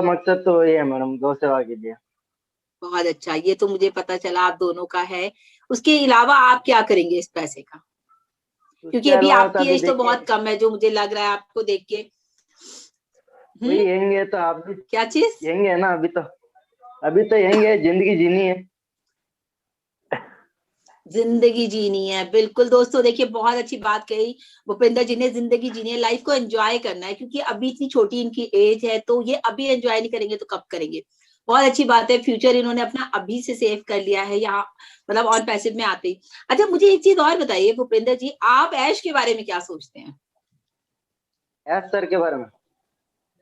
मकसद तो ये है मैडम, गौ सेवा के लिए। बहुत अच्छा, ये तो मुझे पता चला आप दोनों का है। उसके अलावा आप क्या करेंगे इस पैसे का? क्योंकि अभी आपकी एज तो बहुत कम है जो मुझे लग रहा है आपको देख के। यंग है तो आप भी क्या चीज? यंग है ना, अभी तो यंग है, जिंदगी जीनी है। जिंदगी जीनी है, बिल्कुल दोस्तों। देखिए बहुत अच्छी बात कही भूपेंद्र जी ने, जिंदगी जीनी है, लाइफ को एंजॉय करना है, क्योंकि अभी इतनी छोटी इनकी एज है, तो ये अभी एंजॉय नहीं करेंगे तो कब करेंगे? बहुत अच्छी बात है, फ्यूचर इन्होंने अपना अभी से सेव कर लिया है यहाँ, मतलब ऑन पैसिव में आते ही। अच्छा मुझे एक चीज और बताइए भूपेंद्र जी, आप ऐश के बारे में क्या सोचते हैं? ऐश सर के बारे में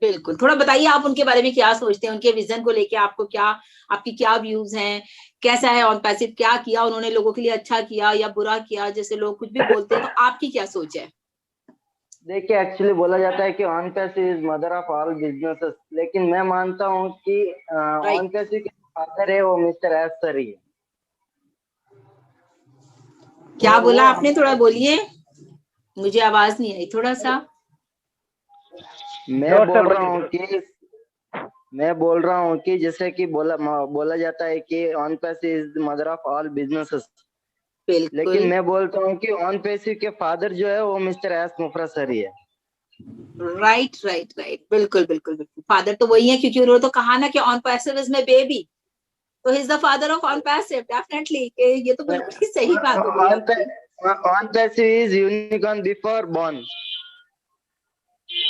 बिल्कुल, थोड़ा बताइए आप उनके बारे में क्या सोचते हैं, उनके विजन को लेके आपको क्या, आपकी क्या व्यूज हैं, कैसा है ऑन पैसिव, क्या किया उन्होंने लोगों के लिए, अच्छा किया या बुरा किया, जैसे लोग कुछ भी बोलते हैं, तो आपकी क्या सोच है? देखिए, एक्चुअली बोला जाता है कि Onpassive is mother of all businesses, लेकिन मैं मानता हूँ कि ऑन पैसिव के फादर है वो मिस्टर एस सर ही है। क्या बोला आपने, थोड़ा बोलिए, मुझे आवाज नहीं आई थोड़ा सा। मैं बोल रहा हूँ कि जैसे कि बोला जाता है कि Onpassive is mother of all businesses, लेकिन मैं बोलता हूँ कि ऑन पैसिव के फादर जो है वो मिस्टर एस मुफरा सर ही है। राइट, बिल्कुल, फादर तो वही है, क्योंकि उन्होंने तो कहा ना कि Onpassive is my baby, तो he is the father of Onpassive, definitely. ये तो बिल्कुल ही सही बात है। Onpassive is unicorn before born.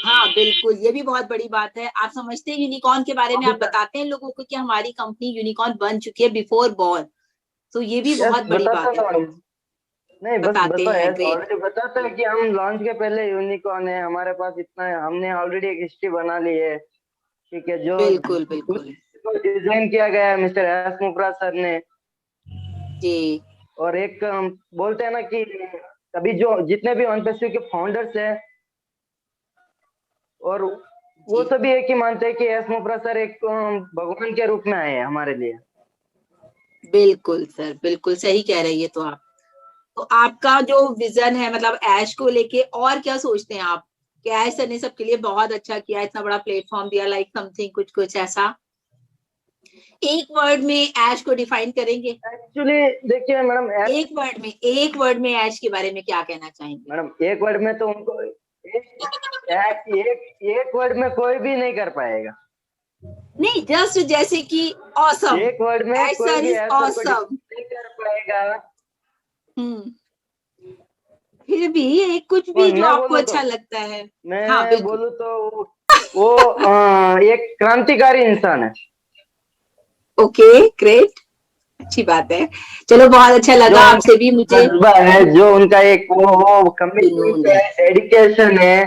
हाँ बिल्कुल, ये भी बहुत बड़ी बात है। आप समझते हैं यूनिकॉर्न के बारे में, आप बताते हैं लोगों को कि हमारी कंपनी यूनिकॉर्न बन चुकी है बिफोर बॉर्न, तो ये भी बहुत बड़ी बात है। नहीं बस ऑलरेडी बताता है कि हम लॉन्च के पहले यूनिकॉर्न है, हमारे पास इतना है, हमने ऑलरेडी एक हिस्ट्री बना ली है, ठीक है, जो बिल्कुल डिजाइन किया गया है मिस्टर एस मुफरा सर ने जी। और एक बोलते हैं ना कि अभी जो जितने भी ऑन पैसिव के फाउंडर्स हैं और वो सभी एक ही मानते हैं कि एस मुफरा सर एक भगवान के रूप में आए हैं हमारे लिए। बिल्कुल सर, बिल्कुल सही कह रही है। तो आप, तो आपका जो विजन है, मतलब ऐश को लेके और क्या सोचते हैं आप कि ऐश सर ने सबके लिए बहुत अच्छा किया, इतना बड़ा प्लेटफॉर्म दिया, लाइक समथिंग कुछ ऐसा एक वर्ड में ऐश को डिफाइन करेंगे? एक्चुअली देखिए मैडम, एक वर्ड में ऐश के बारे में क्या कहना चाहेंगे? मैडम एक वर्ड में तो उनको एक वर्ड में कोई भी नहीं कर पाएगा। नहीं, जस्ट जैसे कि ऑसम, एक वर्ड में कोई भी ऑसम नहीं कर पाएगा। फिर भी एक कुछ भी जो आपको अच्छा लगता है। मैं बोलूं तो वो एक क्रांतिकारी इंसान है। ओके, ग्रेट, अच्छी बात है। चलो बहुत अच्छा लगा आपसे भी मुझे। है जो उनका एक वो कमिटमेंट है, डेडिकेशन है।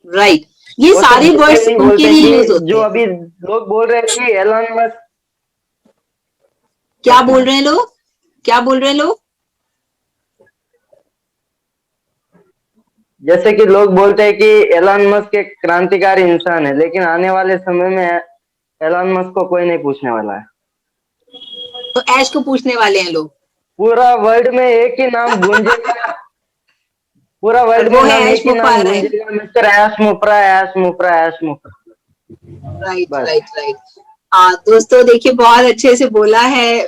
राइट, ये सारे वर्ड्स उनके लिए यूज होते हैं। जो अभी लोग बोल रहे हैं कि एलन मस्क, क्या बोल रहे हैं लोग? जैसे कि लोग बोलते हैं कि एलन मस्क एक क्रांतिकारी इंसान है, लेकिन आने वाले समय में एलन मस्क को कोई नहीं पूछने वाला है। तो ऐश को पूछने वाले हैं लोग। पूरा वर्ल्ड में एक ही नाम गूंजेगा, पूरा वर्ल्ड में एक ही नाम गूंजेगा, मिस्टर ऐश मुफरा, ऐश मुफरा, ऐश मुफरा। राइट। दोस्तों देखिए बहुत अच्छे से बोला है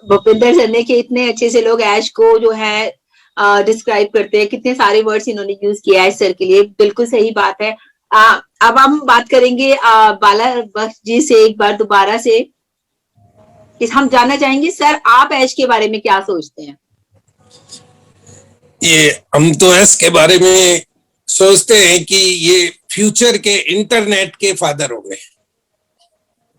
भूपिंदर सर ने कि इतने अच्छे से लोग ऐश को जो है डिस्क्राइब करते हैं, कितने सारे वर्ड्स इन्होंने यूज किया है सर के लिए, बिल्कुल सही बात है। अब हम बात करेंगे बाला बख्श जी से एक बार दोबारा से, कि हम जानना चाहेंगे सर आप ऐश के बारे में क्या सोचते हैं। ये हम तो ऐश के बारे में सोचते हैं कि ये फ्यूचर के इंटरनेट के फादर हो गए।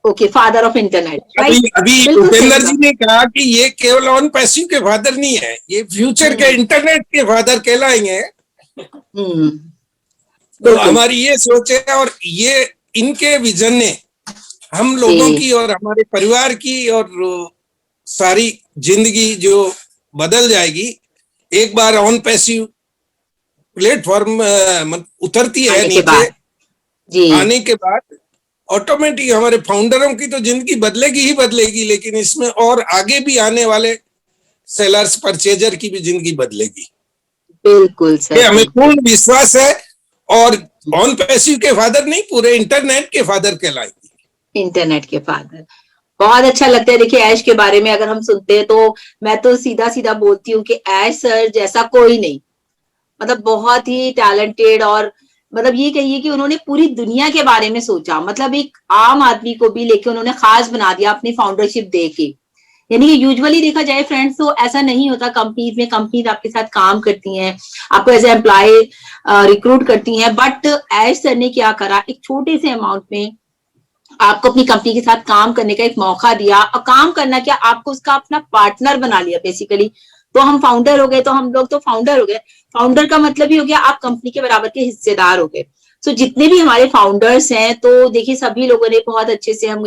Okay, father of internet. अभी उपेंद्र जी ने कहा कि ये केवल ऑन पैसिव के फादर नहीं है, ये फ्यूचर के इंटरनेट के फादर कहलाएंगे। तो हमारी ये सोच है, और ये इनके विजन ने हम लोगों की और हमारे परिवार की और सारी जिंदगी जो बदल जाएगी एक बार ऑन पैसिव प्लेटफॉर्म उतरती है नीचे आने के बाद, ऑटोमेटिक हमारे फाउंडरों की तो जिंदगी बदलेगी ही बदलेगी, लेकिन इसमें और आगे भी आने वाले सेलर्स परचेजर की भी जिंदगी बदलेगी। बिल्कुल सर, हमें पूर्ण विश्वास है, और ऑन पैसिव के फादर नहीं, पूरे इंटरनेट के फादर कहलाएंगे। इंटरनेट के फादर, बहुत अच्छा लगता है। देखिए ऐश के बारे में अगर हम सुनते हैं तो मैं तो सीधा सीधा बोलती हूँ कि ऐश सर जैसा कोई नहीं, मतलब बहुत ही टैलेंटेड, और मतलब ये कहिए कि उन्होंने पूरी दुनिया के बारे में सोचा, मतलब एक आम आदमी को भी लेके उन्होंने खास बना दिया अपनी फाउंडरशिप दे के। यानी कि यूजुअली देखा जाए फ्रेंड्स तो ऐसा नहीं होता कंपनीज में, कंपनीज आपके साथ काम करती हैं, आपको एज ए एम्प्लॉय रिक्रूट करती हैं, बट ऐश सर ने क्या करा, एक छोटे से अमाउंट में आपको अपनी कंपनी के साथ काम करने का एक मौका दिया, और काम करना क्या, आपको उसका अपना पार्टनर बना लिया बेसिकली। तो हम फाउंडर हो गए, तो हम लोग तो फाउंडर हो गए, फाउंडर का मतलब ही हो गया आप कंपनी के बराबर के हिस्सेदार हो गए। सो जितने भी हमारे फाउंडर्स हैं, तो देखिए सभी लोगों ने बहुत अच्छे से हम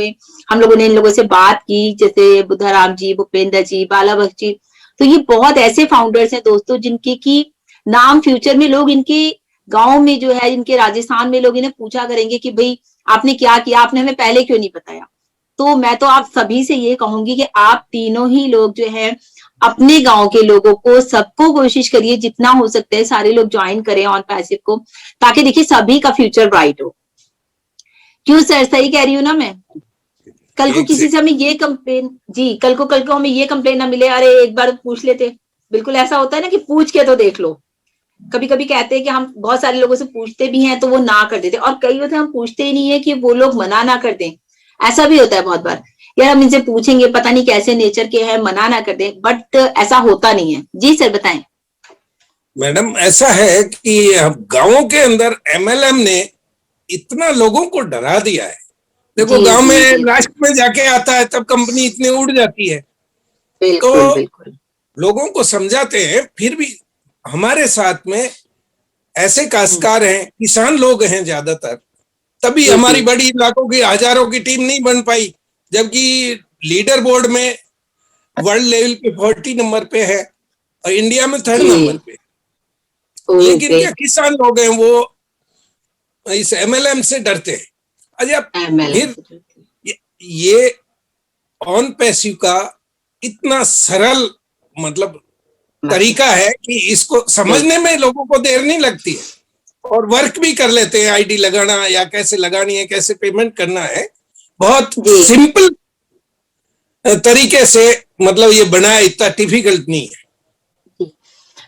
लोगों ने इन लोगों से बात की, जैसे बुद्धाराम जी, भूपेंद्र जी, बाला बख्श जी। तो ये बहुत ऐसे फाउंडर्स हैं दोस्तों जिनके की नाम फ्यूचर में लोग इनके गांव में जो है, इनके राजस्थान में लोग इन्हें पूछा करेंगे कि भाई आपने क्या किया, आपने हमें पहले क्यों नहीं बताया। तो मैं तो आप सभी से ये कहूंगी कि आप तीनों ही लोग जो है अपने गांव के लोगों को, सबको कोशिश करिए जितना हो सकता है सारे लोग ज्वाइन करें ऑन पैसिव को, ताकि देखिए सभी का फ्यूचर ब्राइट हो। क्यों सर, सही कह रही हूँ ना मैं? कल को किसी से हमें ये कंप्लेन, जी कल को हमें ये कंप्लेन ना मिले, अरे एक बार पूछ लेते। बिल्कुल ऐसा होता है ना कि पूछ के तो देख लो। कभी कभी कहते हैं कि हम बहुत सारे लोगों से पूछते भी हैं तो वो ना कर देते, और कई होते हम पूछते ही नहीं है कि वो लोग मना ना कर दें। ऐसा भी होता है बहुत बार, यार हम इनसे पूछेंगे, पता नहीं कैसे नेचर के हैं, मना ना कर दें, बट ऐसा होता नहीं है। जी सर बताएं। मैडम ऐसा है कि गांवों के अंदर एमएलएम ने इतना लोगों को डरा दिया है। देखो गांव में लास्ट में जाके आता है तब कंपनी इतनी उड़ जाती है। बिल्कुल, बिल्कुल। लोगों को समझाते हैं, फिर भी हमारे साथ में ऐसे काश्तकार हैं, किसान लोग हैं ज्यादातर, तभी हमारी बड़ी इलाकों की हजारों की टीम नहीं बन पाई, जबकि लीडर बोर्ड में वर्ल्ड लेवल पे 40 नंबर पे है और इंडिया में 3rd नंबर पे। लेकिन क्या किसान लोग हैं वो इस एमएलएम से डरते हैं। अच्छा, फिर ये ऑन पैसिव का इतना सरल मतलब तरीका है कि इसको समझने में लोगों को देर नहीं लगती है, और वर्क भी कर लेते हैं। आईडी लगाना या कैसे लगानी है, कैसे पेमेंट करना है, बहुत सिंपल तरीके से मतलब ये बना है, इतना डिफिकल्ट नहीं है।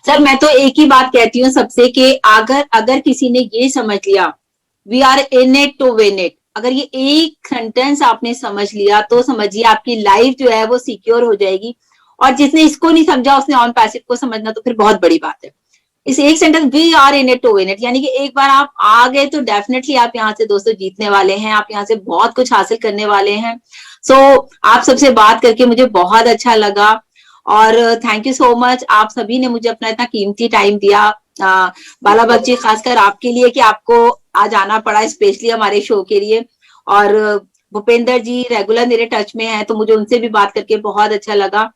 सर मैं तो एक ही बात कहती हूँ सबसे कि अगर किसी ने ये समझ लिया we are in it to win it, अगर ये एक सेंटेंस आपने समझ लिया तो समझिए आपकी लाइफ जो है वो सिक्योर हो जाएगी। और जिसने इसको नहीं समझा उसने ऑन पैसिव को समझना तो फिर बहुत बड़ी बात है। इस एक sentence we are in it to win it, यानी कि एक बार आप आ गए तो डेफिनेटली आप यहाँ से दोस्तों जीतने वाले हैं, आप यहाँ से बहुत कुछ हासिल करने वाले हैं। सो आप सबसे बात करके मुझे बहुत अच्छा लगा, और थैंक यू सो मच। आप सभी ने मुझे अपना इतना कीमती टाइम दिया। बाला बख्श जी खासकर आपके लिए कि आपको आज आना पड़ा स्पेशली हमारे शो के लिए, और भूपेंद्र जी रेगुलर मेरे टच में है तो मुझे उनसे भी बात करके बहुत अच्छा लगा।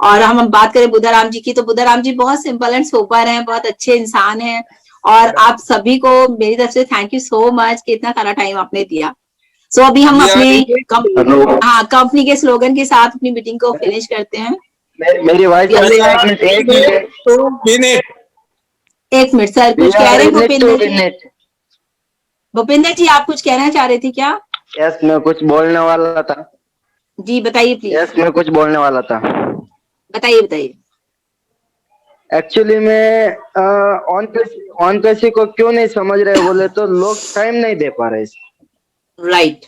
और हम बात करें बुद्धाराम जी की, तो बुद्धाराम जी बहुत सिंपल एंड सोबर हैं, बहुत अच्छे इंसान हैं, और आप सभी को मेरी तरफ से थैंक यू सो मच कि इतना सारा टाइम आपने दिया। सो अभी हम अपने कंपनी के स्लोगन के साथ अपनी मीटिंग को फिनिश करते हैं। मेरी वाइफ एक मिनट सर, कुछ कह रहे हैं भूपेंद्र जी, आप कुछ कहना चाह रहे थे क्या? यस, मैं कुछ बोलने वाला था। जी बताइए प्लीज। यस, मैं कुछ बोलने वाला था। बताइए बताइए। एक्चुअली मैं ऑन पैसे को क्यों नहीं समझ रहे बोले तो लोग टाइम नहीं दे पा रहे। Right,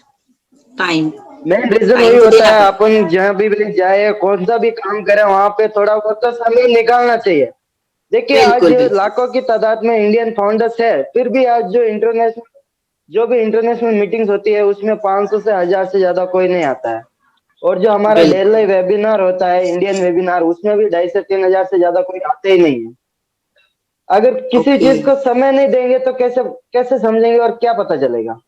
time, main reason time वही तो होता देना है, पड़ेगा। अपन जहाँ भी जाए कौन सा भी काम करे वहां पे थोड़ा बहुत तो समय निकालना चाहिए। देखिए आज बिल्कुल बिल्कुल। लाखों की तादाद में इंडियन फाउंडर्स है, फिर भी आज जो भी इंटरनेशनल मीटिंग्स होती है उसमें 500 से 1000 से ज्यादा कोई नहीं आता है। और जो हमारा बिल्कुल डेली वेबिनार होता है इंडियन वेबिनार, उसमें भी 2.5 से 3 हजार से ज्यादा कोई आते ही नहीं है। अगर किसी ओके। चीज को समय नहीं देंगे तो कैसे कैसे समझेंगे और क्या पता चलेगा।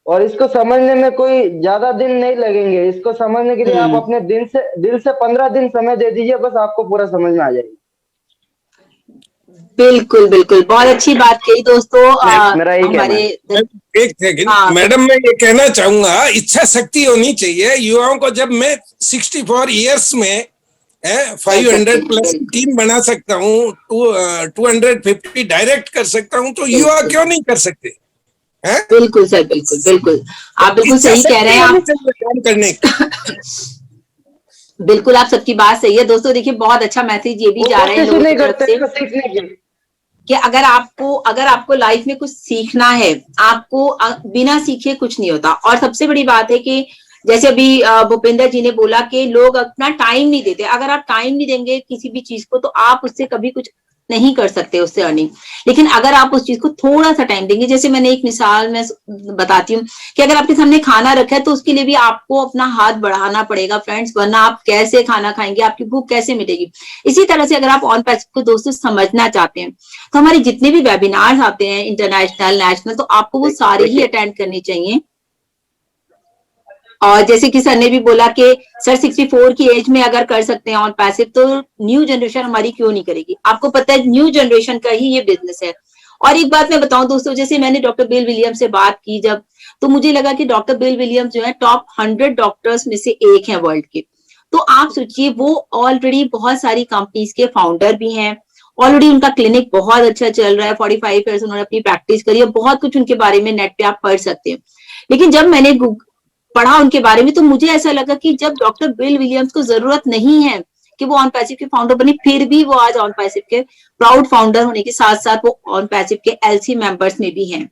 और इसको समझने में कोई ज्यादा दिन नहीं लगेंगे, इसको समझने के लिए आप हम्म। अपने दिल से 15 दिन समय दे दीजिए, बस आपको पूरा समझ में आ जाएगा। बिल्कुल बिल्कुल, बहुत अच्छी बात कही दोस्तों। मेरा यही कहना हमारे है। एक सेकंड हाँ मैडम, मैं ये कहना चाहूंगा, इच्छा शक्ति होनी चाहिए युवाओं को। जब मैं 64 ईयर्स में कर सकते 500 हैं, प्लस बिल्कुल टीम बना सकता हूँ, 250 डायरेक्ट कर सकता हूँ, तो युवा बिल्कुल क्यों नहीं कर सकते हैं? बिल्कुल सर, बिल्कुल बिल्कुल। आप बिल्कुल इच्छा सही कह रहे शक्ति हैं होनी आप। चाहिए काम करने की। बिल्कुल आप सबकी बात सही है दोस्तों। देखिए बहुत अच्छा मैसेज ये भी वो जा रहा है कोशिश ही लोगों की नहीं तरफ करते से हैं सीखने की। कि अगर आपको लाइफ में कुछ सीखना है, आपको बिना सीखे कुछ नहीं होता। और सबसे बड़ी बात है कि जैसे अभी भूपेंद्र जी ने बोला कि लोग अपना टाइम नहीं देते। अगर आप टाइम नहीं देंगे किसी भी चीज को तो आप उससे कभी कुछ नहीं कर सकते, उससे अर्निंग। लेकिन अगर आप उस चीज को थोड़ा सा टाइम देंगे, जैसे मैंने एक मिसाल में बताती हूँ कि अगर आपके सामने खाना रखा है तो उसके लिए भी आपको अपना हाथ बढ़ाना पड़ेगा फ्रेंड्स, वरना आप कैसे खाना खाएंगे, आपकी भूख कैसे मिटेगी। इसी तरह से अगर आप ऑन पैसिव को दोस्तों समझना चाहते हैं तो हमारे जितने भी वेबिनार्स आते हैं इंटरनेशनल नेशनल, तो आपको वो सारे ही अटेंड करने चाहिए। और जैसे कि सर ने भी बोला कि सर 64 की एज में अगर कर सकते हैं ऑन पैसिव तो न्यू जनरेशन हमारी क्यों नहीं करेगी। आपको पता है न्यू जनरेशन का ही ये बिजनेस है। और एक बात मैं बताऊं दोस्तों, जैसे मैंने डॉक्टर बिल विलियम से बात की जब, तो मुझे लगा कि डॉक्टर बिल विलियम जो है टॉप 100 डॉक्टर्स में से एक है वर्ल्ड के। तो आप सोचिए वो ऑलरेडी बहुत सारी कंपनीज के फाउंडर भी हैं। ऑलरेडी उनका क्लिनिक बहुत अच्छा चल रहा है, 45 ईयर्स उन्होंने अपनी प्रैक्टिस करी है। बहुत कुछ उनके बारे में नेट पे आप पढ़ सकते हैं। लेकिन जब मैंने पढ़ा उनके बारे में तो मुझे ऐसा लगा कि जब डॉक्टर बिल विलियम्स को जरूरत नहीं है कि वो ऑन पैसिव के फाउंडर बने, फिर भी वो आज ऑन पैसिव के प्राउड फाउंडर होने के साथ साथ वो ऑन पैसिव के एलसी मेंबर्स में भी हैं।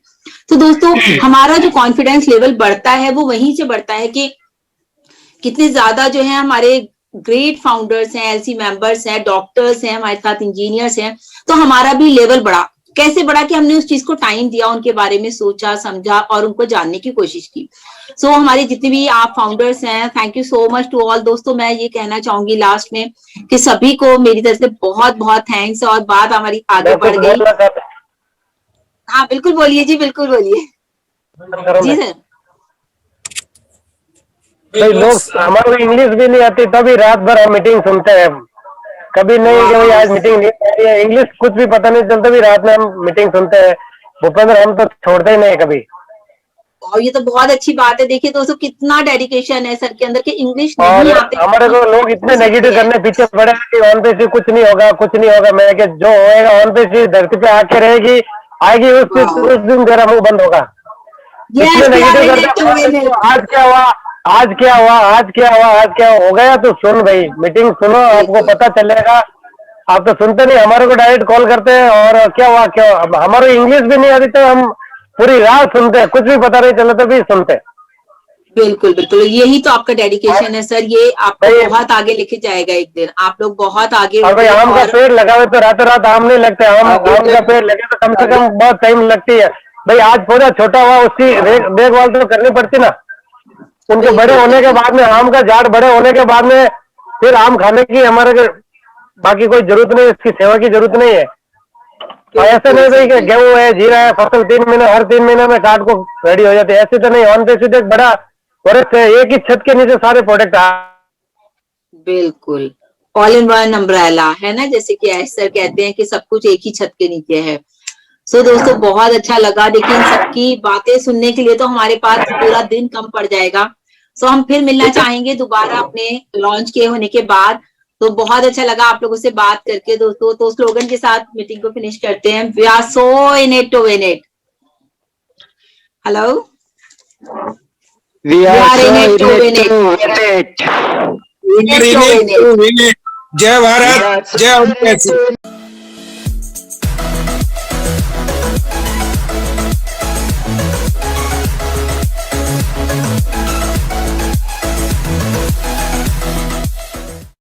तो दोस्तों हमारा जो कॉन्फिडेंस लेवल बढ़ता है वो वहीं से बढ़ता है कि कितने ज्यादा जो है हमारे ग्रेट फाउंडर्स हैं, एलसी मेंबर्स हैं, डॉक्टर्स हैं, हमारे साथ इंजीनियर्स हैं। तो हमारा भी लेवल बढ़ा। कैसे बढ़ा कि हमने उस चीज को टाइम दिया, उनके बारे में सोचा समझा और उनको जानने की कोशिश की। सो हमारे जितने भी आप फाउंडर्स हैं, thank you so much to all. दोस्तों मैं ये कहना चाहूंगी लास्ट में कि सभी को मेरी तरफ से बहुत बहुत थैंक्स। और बात हमारी आगे मैं कुछ बढ़ गई। बोलना चाहता हाँ बिल्कुल बोलिए जी, बिल्कुल बोलिए हूँ। जी सर। भाई लोग, हमारे को इंग्लिश भी नहीं आती तभी रात भर हम मीटिंग सुनते हैं। कभी नहीं कि भाई वाह, आज मीटिंग नहीं आ रही है, इंग्लिश कुछ भी पता नहीं चलता भी रात में हम मीटिंग सुनते हैं। भूपेंद्र हम तो छोड़ते ही नहीं कभी। और ये तो बहुत अच्छी बात है। देखिए दोस्तों कितना डेडिकेशन है सर के अंदर कि इंग्लिश और नहीं आते हमारे को लोग वो इतने सीखते नेगेटिव हैं। करने पीछे पड़े हैं कि ऑन पे से कुछ नहीं होगा कुछ नहीं होगा। मैं कि जो होएगा ऑन पे से धरती पे आके रहेगी आएगी, उस दिन तेरा मुंह बंद होगा। इतने yes we are negative in करते इट टू हैं, विन तो इट। आज क्या हुआ, आज क्या हुआ, आज क्या हुआ, आज क्या हो गया, तो सुन भाई मीटिंग सुनो आपको बिल्कुल पता चलेगा। आप तो सुनते नहीं, हमारे को डायरेक्ट कॉल करते हैं और क्या हुआ क्या हुआ। अब हमारे इंग्लिश भी नहीं आती तो हम पूरी रात सुनते हैं, कुछ भी पता नहीं चला तो भी सुनते हैं। बिल्कुल बिल्कुल, यही तो आपका और डेडिकेशन है सर। ये आपको भाई, बहुत आगे लेके जाएगा एक दिन। आप लोग बहुत आगे और भाई होंगे। आम का और पेड़ लगा हुए तो रातों रात आम नहीं लगते। अभी आम का पेड़ लगे तो कम से कम बहुत टाइम लगती है। भाई आज पौधा छोटा हुआ उसकी देखभाल तो करनी पड़ती ना। उनके बड़े बिल्कुल होने के बिल्कुल बाद में, आम का झाड़ बड़े होने के बाद में फिर आम खाने की हमारे बाकी कोई जरूरत नहीं, इसकी सेवा की जरूरत नहीं है। और ऐसे बिल्कुल नहीं भाई सर कि बिल्कुल। गेहूं है जीरा है फसल 3 महीने हर 3 महीने में काट को रेडी हो जाती है, ऐसे तो नहीं। ऑन बेसिस एक बड़ा फॉरेस्ट है, एक ही छत के नीचे सारे प्रोडक्ट आ। बिल्कुल ऑल इन वन अम्ब्रेला है ना, जैसे कि ऐश सर कहते हैं कि सब कुछ एक ही छत के नीचे है। सो दोस्तों बहुत अच्छा लगा। देखिए इन सबकी बातें सुनने के लिए तो हमारे पास पूरा दिन कम पड़ जाएगा। सो हम फिर मिलना चाहेंगे दोबारा अपने लॉन्च के होने के बाद। तो बहुत अच्छा लगा आप लोगों से बात करके दोस्तों। तो स्लोगन के साथ मीटिंग को फिनिश करते हैं। We are so in it to win it. Hello, we we are are so in it in to it win it, to win it. In it to win it. Win it. जय भारत, जय ओमप्रकाश।